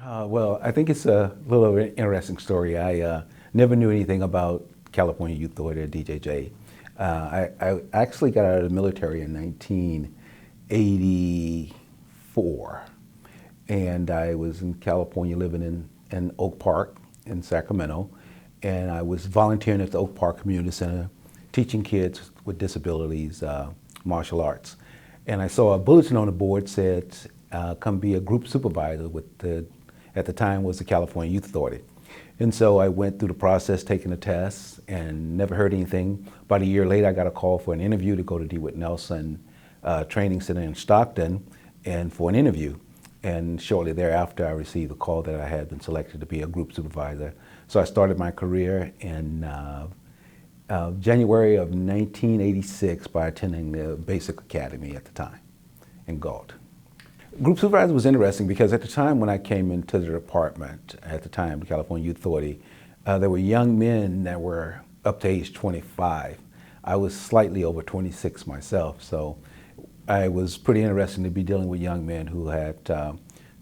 Well, I think it's a little of an interesting story. I never knew anything about California Youth Authority or DJJ. I actually got out of the military in 1984, and I was in California living in Oak Park in Sacramento, and I was volunteering at the Oak Park Community Center, teaching kids with disabilities martial arts. And I saw a bulletin on the board said, come be a group supervisor with at the time was the California Youth Authority. And so I went through the process, taking the tests, and never heard anything. About a year later, I got a call for an interview to go to DeWitt Nelson Training Center in Stockton and for an interview. And shortly thereafter, I received a call that I had been selected to be a group supervisor. So I started my career in January of 1986 by attending the Basic Academy at the time in Galt. Group supervisor was interesting because at the time when I came into the department, at the time, the California Youth Authority, there were young men that were up to age 25. I was slightly over 26 myself, so I was pretty interested to be dealing with young men who had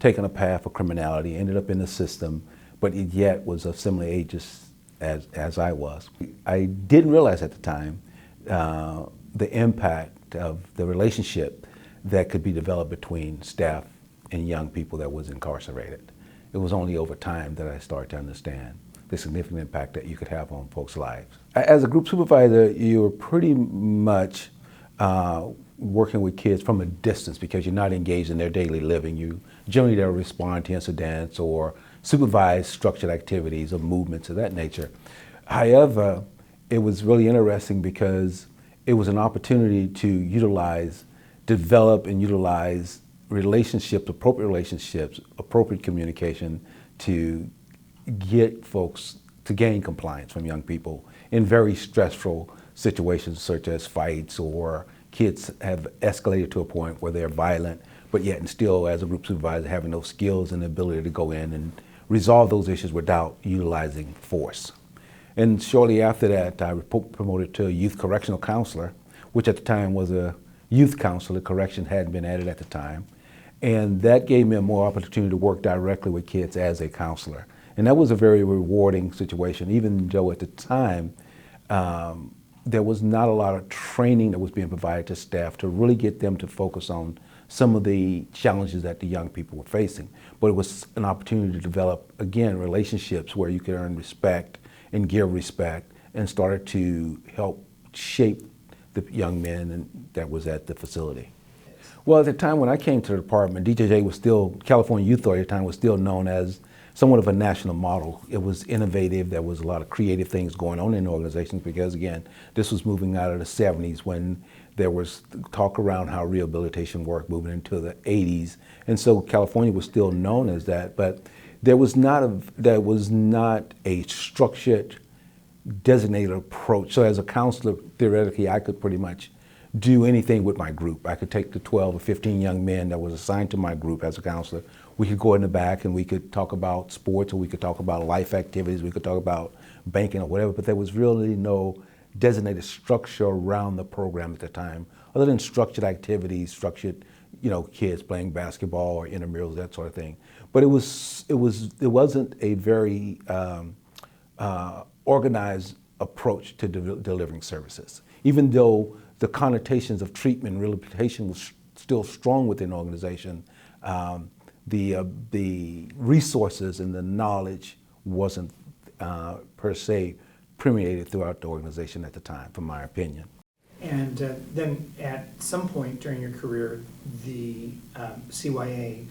taken a path of criminality, ended up in the system, but yet was of similar ages as I was. I didn't realize at the time the impact of the relationship that could be developed between staff and young people that was incarcerated. It was only over time that I started to understand the significant impact that you could have on folks' lives. As a group supervisor, you're pretty much working with kids from a distance because you're not engaged in their daily living. You generally don't respond to incidents or supervise structured activities or movements of that nature. However, it was really interesting because it was an opportunity to develop and utilize relationships, appropriate communication to get folks to gain compliance from young people in very stressful situations such as fights or kids have escalated to a point where they're violent, but yet and still as a group supervisor having those skills and the ability to go in and resolve those issues without utilizing force. And shortly after that, I was promoted to a youth correctional counselor, which at the time was a youth counselor. Correction hadn't been added at the time. And that gave me a more opportunity to work directly with kids as a counselor. And that was a very rewarding situation, even though at the time, there was not a lot of training that was being provided to staff to really get them to focus on some of the challenges that the young people were facing. But it was an opportunity to develop, again, relationships where you could earn respect and give respect and started to help shape the young men that was at the facility. Well, at the time when I came to the department, DJJ was still, California Youth Authority at the time was still known as somewhat of a national model. It was innovative. There was a lot of creative things going on in the organizations because, again, this was moving out of the 70s when there was talk around how rehabilitation worked moving into the 80s. And so California was still known as that, but there was not a structured, designated approach. So as a counselor, theoretically, I could pretty much do anything with my group. I could take the 12 or 15 young men that was assigned to my group as a counselor. We could go in the back and we could talk about sports, or we could talk about life activities, we could talk about banking or whatever, but there was really no designated structure around the program at the time, other than structured activities, kids playing basketball or intramurals, that sort of thing. But it wasn't a very organized approach to delivering services. Even though the connotations of treatment and rehabilitation was still strong within the organization, the resources and the knowledge wasn't per se permeated throughout the organization at the time, from my opinion. And then at some point during your career, the CYA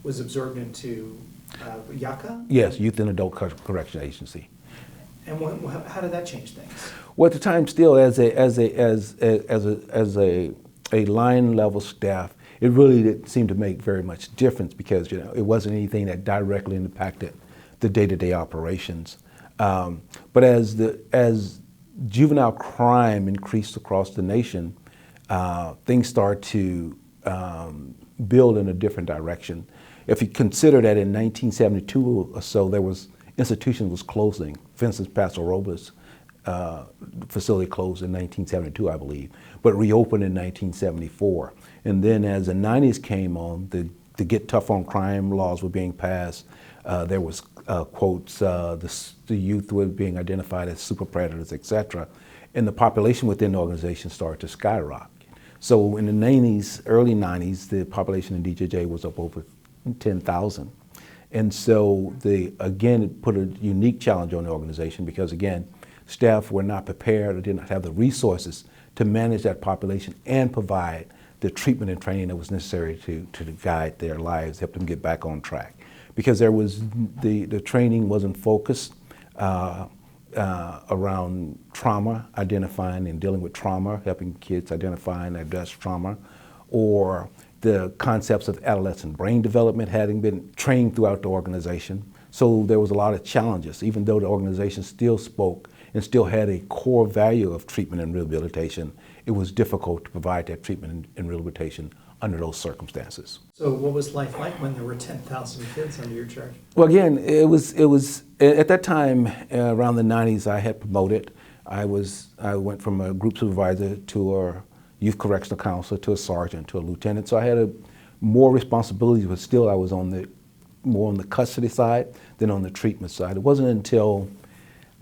was absorbed into YACA? Yes, Youth and Adult Correction Agency. And how did that change things? Well, at the time, still as a line level staff, it really didn't seem to make very much difference because it wasn't anything that directly impacted the day-to-day operations. But as juvenile crime increased across the nation, things start to build in a different direction. If you consider that in 1972 or so, institutions was closing. For instance, Paso Robles facility closed in 1972, I believe, but reopened in 1974. And then as the 90s came on, the to get tough on crime laws were being passed. There was quotes, the youth were being identified as super predators, etc. And the population within the organization started to skyrocket. So in the 90s, early 90s, the population in DJJ was up over 10,000. And so again, it put a unique challenge on the organization because again, staff were not prepared or did not have the resources to manage that population and provide the treatment and training that was necessary to guide their lives, help them get back on track. Because there was, the training wasn't focused around trauma, identifying and dealing with trauma, helping kids identify and address trauma, or the concepts of adolescent brain development hadn't been trained throughout the organization. So there was a lot of challenges, even though the organization still spoke and still had a core value of treatment and rehabilitation. It was difficult to provide that treatment and rehabilitation under those circumstances. So what was life like when there were 10,000 kids under your charge? Well, again, it was at that time, around the 90s, I had promoted. I went from a group supervisor to a youth correctional counselor to a sergeant to a lieutenant. So I had more responsibilities, but still I was more on the custody side than on the treatment side. It wasn't until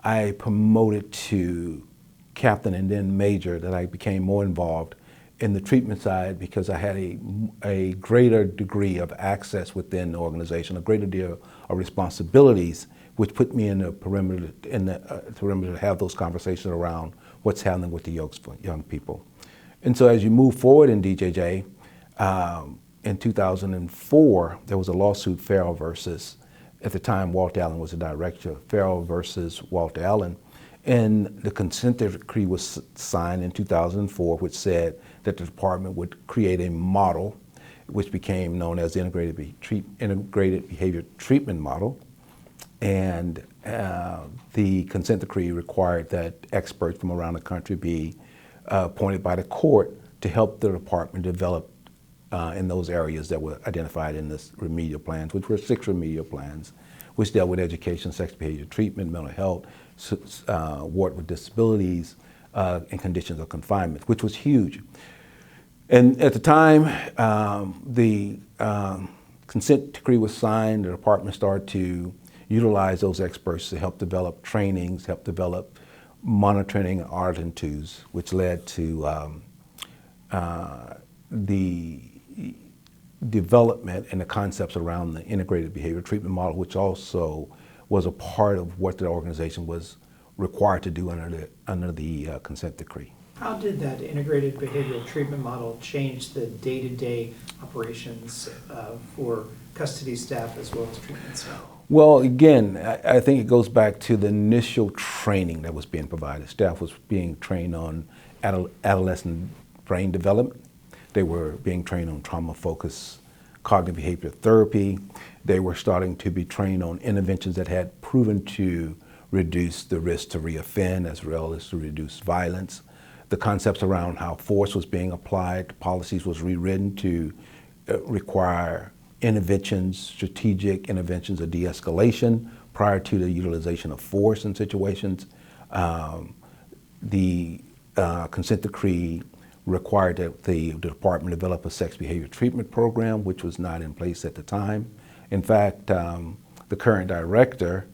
I promoted to captain and then major that I became more involved in the treatment side because I had a greater degree of access within the organization, a greater deal of responsibilities, which put me in the perimeter to have those conversations around what's happening with the young people. And so as you move forward in DJJ, in 2004, there was a lawsuit, Farrell versus, at the time, Walt Allen was the director, Farrell versus Walt Allen. And the consent decree was signed in 2004, which said that the department would create a model, which became known as the Integrated Behavior Treatment Model. And the consent decree required that experts from around the country be appointed by the court to help the department develop in those areas that were identified in this remedial plans, which were 6 remedial plans, which dealt with education, sex behavior treatment, mental health, ward with disabilities, and conditions of confinement, which was huge. And at the time, the consent decree was signed, the department started to utilize those experts to help develop trainings, help develop monitoring and auditing tools, which led to the development and the concepts around the integrated behavior treatment model, which also was a part of what the organization was required to do under the consent decree. How did that integrated behavioral treatment model change the day-to-day operations for custody staff as well as treatment staff? Well, again, I think it goes back to the initial training that was being provided. Staff was being trained on adolescent brain development. They were being trained on trauma-focused cognitive behavior therapy. They were starting to be trained on interventions that had proven to reduce the risk to reoffend as well as to reduce violence. The concepts around how force was being applied, policies was rewritten to require interventions, strategic interventions of de-escalation prior to the utilization of force in situations. The consent decree required that the department develop a sex behavior treatment program, which was not in place at the time. In fact, the current director,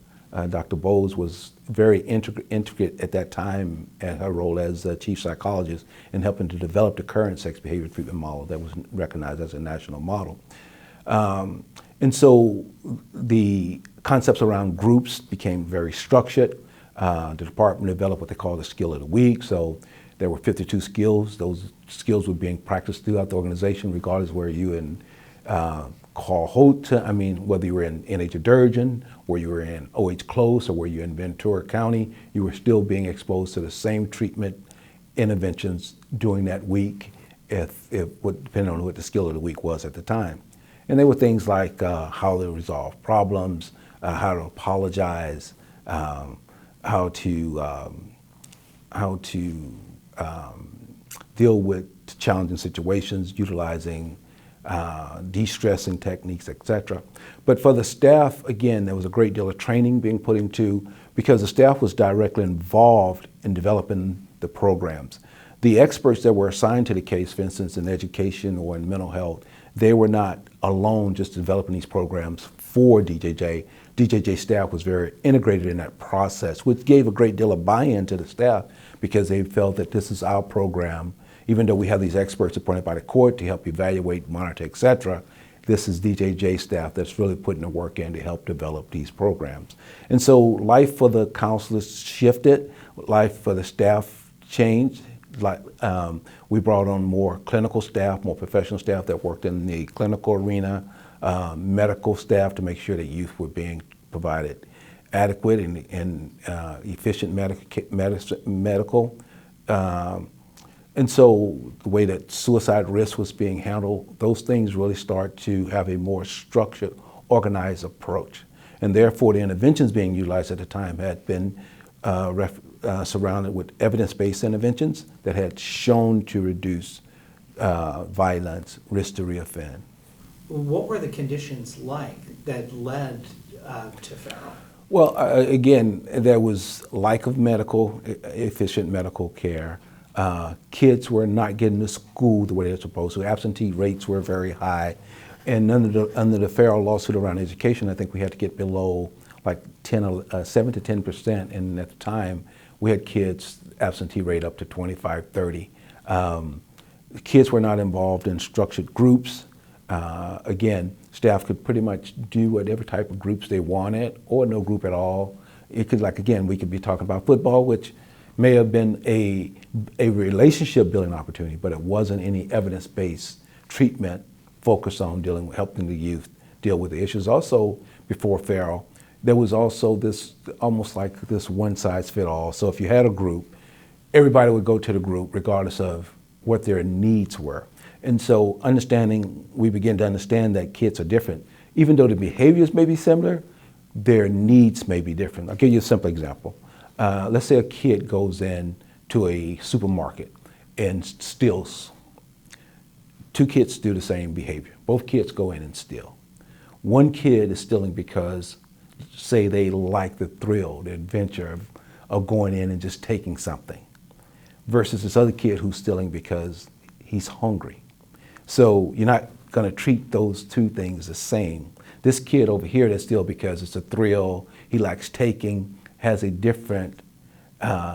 Dr. Bowles, was very intricate at that time at her role as chief psychologist in helping to develop the current sex behavior treatment model that was recognized as a national model. And so the concepts around groups became very structured. The department developed what they call the skill of the week. So there were 52 skills. Those skills were being practiced throughout the organization, regardless where you in Carl Holt, whether you were in NH Durgan, or you were in OH Close, or where you're in Ventura County, you were still being exposed to the same treatment interventions during that week, depending on what the skill of the week was at the time. And there were things like how to resolve problems, how to apologize, how to deal with challenging situations, utilizing de-stressing techniques, etc. But for the staff, again, there was a great deal of training being put into, because the staff was directly involved in developing the programs. The experts that were assigned to the case, for instance, in education or in mental health, they were not alone just developing these programs for DJJ. DJJ staff was very integrated in that process, which gave a great deal of buy-in to the staff because they felt that this is our program. Even though we have these experts appointed by the court to help evaluate, monitor, et cetera, this is DJJ staff that's really putting the work in to help develop these programs. And so life for the counselors shifted, life for the staff changed. We brought on more clinical staff, more professional staff that worked in the clinical arena, medical staff to make sure that youth were being provided adequate and efficient medical. And so the way that suicide risk was being handled, those things really start to have a more structured, organized approach. And therefore the interventions being utilized at the time had been surrounded with evidence-based interventions that had shown to reduce violence, risk to reoffend. What were the conditions like that led to feral? Well, again, there was lack of efficient medical care. Kids were not getting to school the way they're supposed to. Absentee rates were very high. And under the feral lawsuit around education, I think we had to get below like 7 to 10%. And at the time, we had kids absentee rate up to 25, 30. Kids were not involved in structured groups. Again, staff could pretty much do whatever type of groups they wanted or no group at all. It could, like, again, we could be talking about football, which may have been a relationship building opportunity, but it wasn't any evidence-based treatment focused on helping the youth deal with the issues. Also, before feral, there was also this, almost like this one-size-fit-all. So if you had a group, everybody would go to the group regardless of what their needs were. And so we begin to understand that kids are different. Even though the behaviors may be similar, their needs may be different. I'll give you a simple example. Let's say a kid goes in to a supermarket and steals. Two kids do the same behavior. Both kids go in and steal. One kid is stealing because, say, they like the thrill, the adventure of going in and just taking something, versus this other kid who's stealing because he's hungry. So you're not going to treat those two things the same. This kid over here that steals because it's a thrill, he likes taking, has a different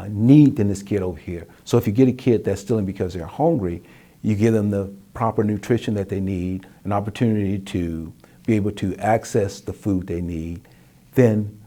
need than this kid over here. So if you get a kid that's stealing because they're hungry, you give them the proper nutrition that they need, an opportunity to be able to access the food they need, then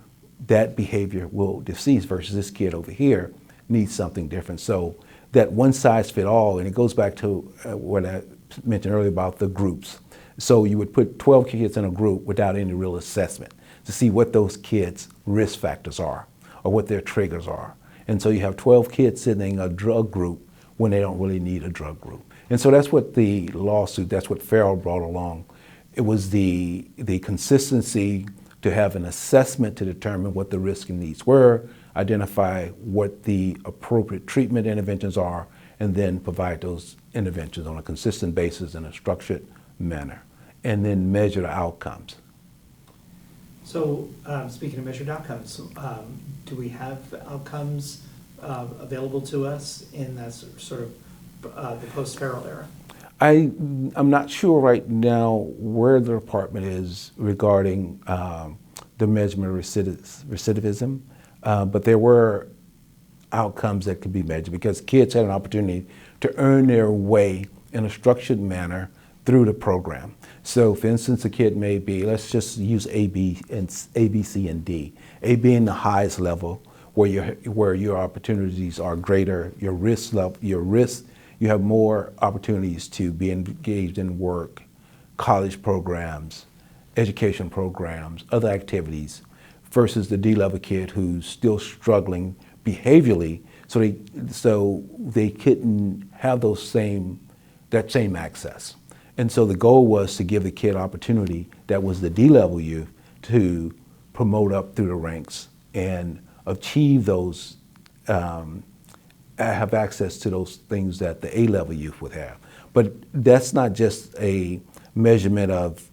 that behavior will cease, versus this kid over here needs something different. So that one size fit all, and it goes back to what I mentioned earlier about the groups. So you would put 12 kids in a group without any real assessment to see what those kids' risk factors are or what their triggers are. And so you have 12 kids sitting in a drug group when they don't really need a drug group. And so that's what the lawsuit, that's what feral brought along. It was the consistency to have an assessment to determine what the risk and needs were, identify what the appropriate treatment interventions are, and then provide those interventions on a consistent basis in a structured manner, and then measure the outcomes. So speaking of measured outcomes, do we have outcomes available to us in that sort of the post-feral era? I'm not sure right now where the department is regarding the measurement of recidivism, but there were outcomes that could be measured because kids had an opportunity to earn their way in a structured manner through the program. So for instance, a kid may be, let's just use A, B, C, and D. A being the highest level where your opportunities are greater, your risk, you have more opportunities to be engaged in work, college programs, education programs, other activities, versus the D-level kid who's still struggling behaviorally, so they couldn't have that same access. And so the goal was to give the kid opportunity that was the D-level youth to promote up through the ranks and achieve those, have access to those things that the A-level youth would have. But that's not just a measurement of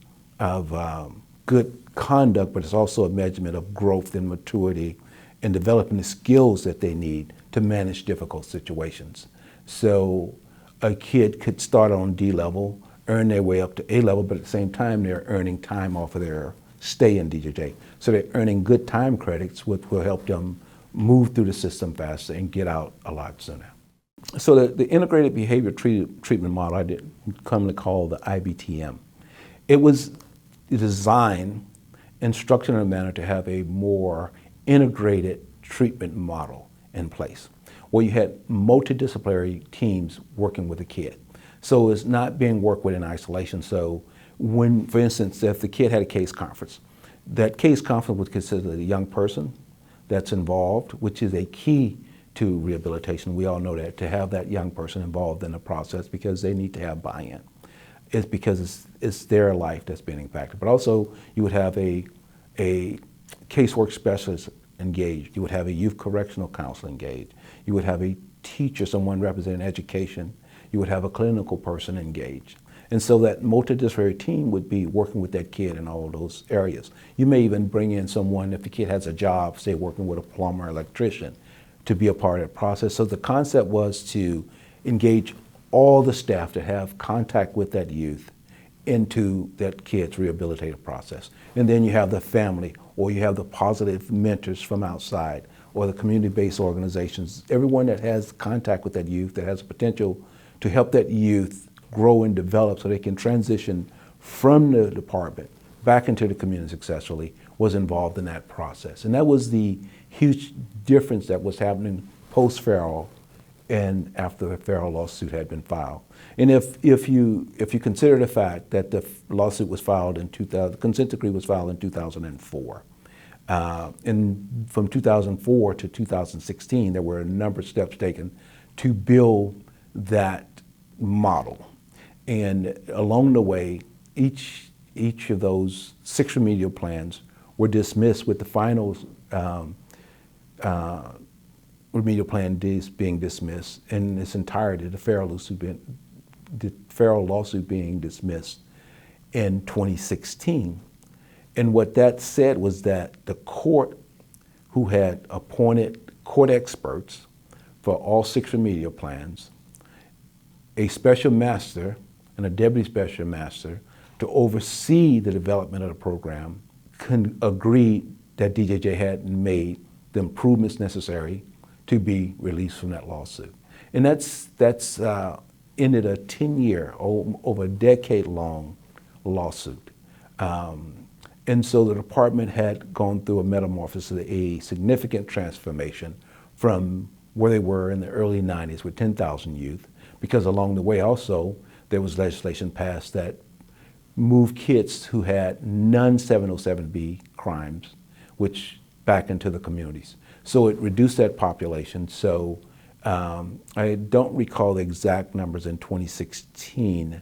good conduct, but it's also a measurement of growth and maturity and developing the skills that they need to manage difficult situations. So a kid could start on D level, earn their way up to A level, but at the same time, they're earning time off of their stay in DJJ. So they're earning good time credits, which will help them move through the system faster and get out a lot sooner. So the integrated behavior treatment model, I did commonly call the IBTM. It was designed and structured in a manner to have a more integrated treatment model in place, where you had multidisciplinary teams working with a kid. So it's not being worked with in isolation. So when, for instance, if the kid had a case conference, that case conference would consist of a young person that's involved, which is a key to rehabilitation. We all know that, to have that young person involved in the process, because they need to have buy-in. It's because it's their life that's being impacted. But also you would have a casework specialist engaged. You would have a youth correctional counselor engaged. You would have a teacher, someone representing education. You would have a clinical person engaged. And so that multidisciplinary team would be working with that kid in all those areas. You may even bring in someone, if the kid has a job, say working with a plumber or electrician, to be a part of that process. So the concept was to engage all the staff to have contact with that youth into that kid's rehabilitative process. And then you have the family, or you have the positive mentors from outside, or the community-based organizations, everyone that has contact with that youth, that has the potential to help that youth grow and develop so they can transition from the department back into the community successfully, was involved in that process. And that was the huge difference that was happening post-Farrell and after the Farrell lawsuit had been filed. And if you consider the fact that the lawsuit was filed in 2000, the consent decree was filed in 2004, and from 2004 to 2016, there were a number of steps taken to build that model. And along the way, each of those 6 remedial plans were dismissed, with the final remedial plan being dismissed in its entirety, the Farrell lawsuit being dismissed in 2016. And what that said was that the court, who had appointed court experts for all 6 remedial plans, a special master and a deputy special master to oversee the development of the program, agreed that DJJ had made the improvements necessary to be released from that lawsuit. And that's ended a 10-year, over a decade-long lawsuit. And so the department had gone through a metamorphosis, a significant transformation from where they were in the early 90s with 10,000 youth, because along the way also there was legislation passed that moved kids who had non-707B crimes, which back into the communities. So it reduced that population. So I don't recall the exact numbers in 2016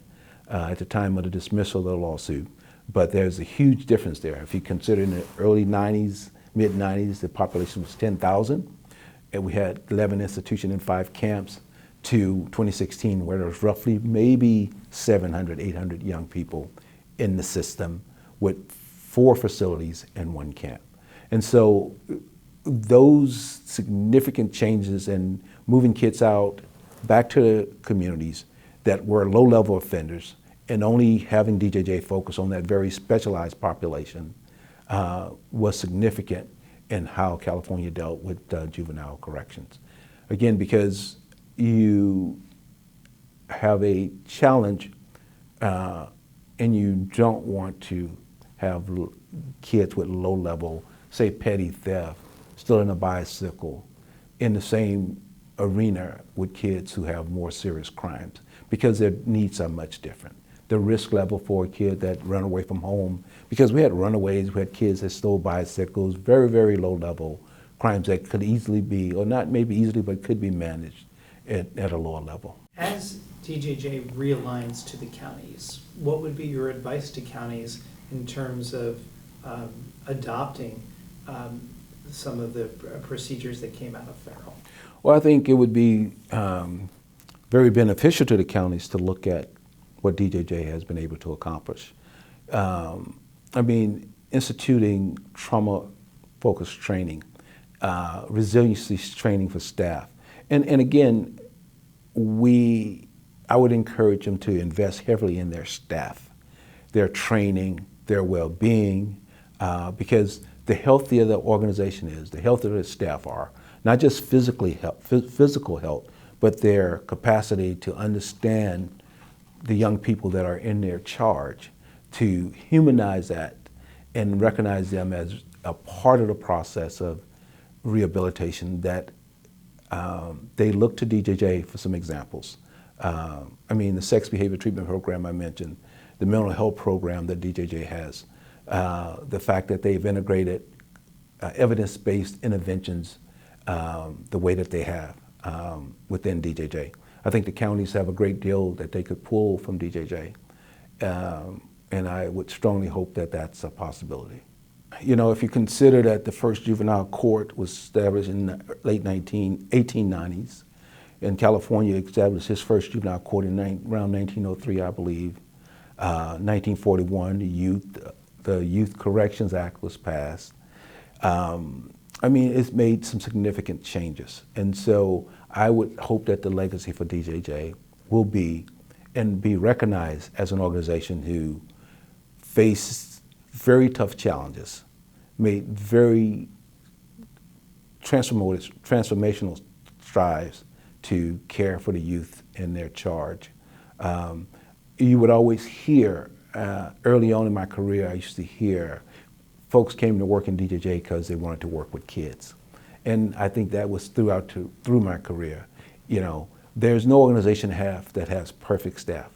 at the time of the dismissal of the lawsuit, but there's a huge difference there. If you consider in the early 90s, mid-90s, the population was 10,000, and we had 11 institutions in 5 camps, to 2016, where there was roughly maybe 700, 800 young people in the system with 4 facilities and 1 camp. And so those significant changes in moving kids out back to the communities that were low-level offenders, and only having DJJ focus on that very specialized population was significant in how California dealt with juvenile corrections. Again, because you have a challenge and you don't want to have kids with low-level, say petty theft, stealing a bicycle, in the same arena with kids who have more serious crimes, because their needs are much different. The risk level for a kid that run away from home, because we had runaways, we had kids that stole bicycles, very, very low-level crimes that could easily be, or not maybe easily, but could be managed at a lower level. As DJJ realigns to the counties, what would be your advice to counties in terms of adopting some of the procedures that came out of Farrell? Well, I think it would be very beneficial to the counties to look at what DJJ has been able to accomplish. I mean, instituting trauma-focused training, resiliency training for staff. And again, we I would encourage them to invest heavily in their staff, their training, their well-being, because the healthier the organization is, the healthier the staff are, not just physical health, but their capacity to understand the young people that are in their charge, to humanize that and recognize them as a part of the process of rehabilitation, that they look to DJJ for some examples. I mean, the sex behavior treatment program I mentioned, the mental health program that DJJ has, the fact that they've integrated evidence-based interventions the way that they have within DJJ. I think the counties have a great deal that they could pull from DJJ, and I would strongly hope that that's a possibility. You know, if you consider that the first juvenile court was established in the late 1890s, and California established his first juvenile court in around 1903, I believe. 1941, the Youth Corrections Act was passed. I mean, it's made some significant changes. And so I would hope that the legacy for DJJ will be, and be recognized as an organization who faced very tough challenges, made very transformational strides to care for the youth in their charge. You would always hear, early on in my career, I used to hear folks came to work in DJJ because they wanted to work with kids. And I think that was through my career. You know, there's no organization that has perfect staff.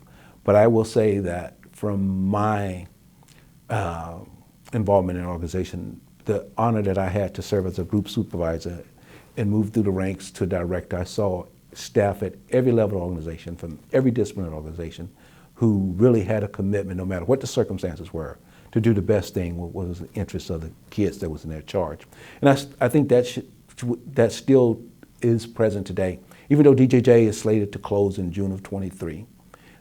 But I will say that from my involvement in an organization, the honor that I had to serve as a group supervisor and move through the ranks to director, I saw staff at every level of organization, from every discipline of the organization, who really had a commitment, no matter what the circumstances were, to do the best thing what was the interest of the kids that was in their charge. And I think that still is present today. Even though DJJ is slated to close in June of '23,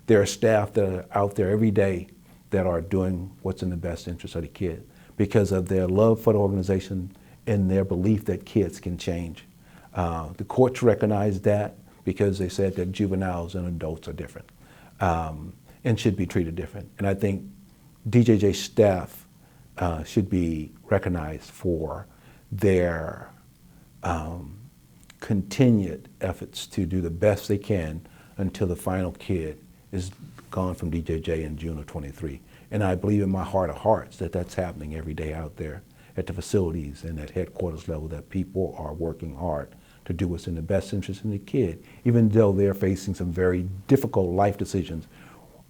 there are staff that are out there every day that are doing what's in the best interest of the kid because of their love for the organization and their belief that kids can change. The courts recognize that because they said that juveniles and adults are different and should be treated different. And I think DJJ staff should be recognized for their continued efforts to do the best they can until the final kid is gone from DJJ in June of '23. And I believe in my heart of hearts that that's happening every day out there at the facilities and at headquarters level, that people are working hard to do what's in the best interest of the kid, even though they're facing some very difficult life decisions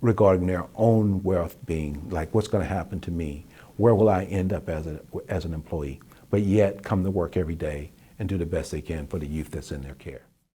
regarding their own well-being, like what's going to happen to me, where will I end up as an employee, but yet come to work every day and do the best they can for the youth that's in their care.